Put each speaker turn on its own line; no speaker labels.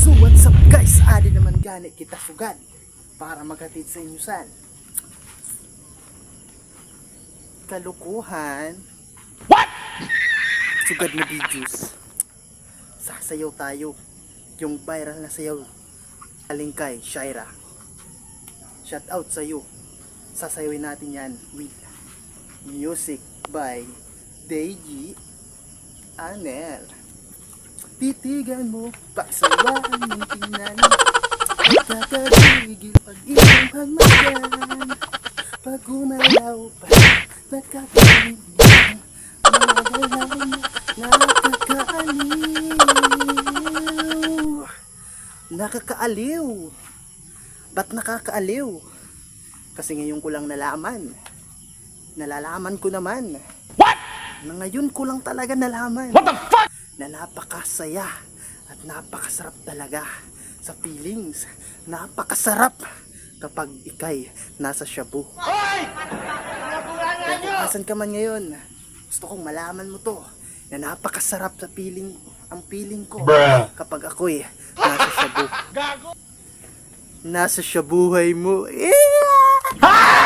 So what's up guys, adi naman gani kita sugad para maghatid sa inyo san kalukuhan. What? Sugad na videos. Sasayaw tayo. Yung viral na sayaw aling kay Shaira. Shout out sa iyo. Sasayawin natin yan with music by Deji Anel. Titigan mo, paksawan ng tingnan. Nakakatigil pag iyong pagmagan. Pag gumalaw pa, nakakaaliw. Magalaw na, nakakaaliw. Nakakaaliw. Ba't nakakaaliw? Kasi ngayon ko lang nalaman. Nalalaman ko naman. What? Na ngayon ko lang talaga nalaman. What the fuck? Na napakasaya at napakasarap talaga sa feelings. Napakasarap kapag ikay nasa shabu. Hoy! Kung asan ka man ngayon, gusto kong malaman mo to na napakasarap sa feeling, ang feeling ko kapag ako'y nasa shabu. Nasa shabuhay mo. Yeah!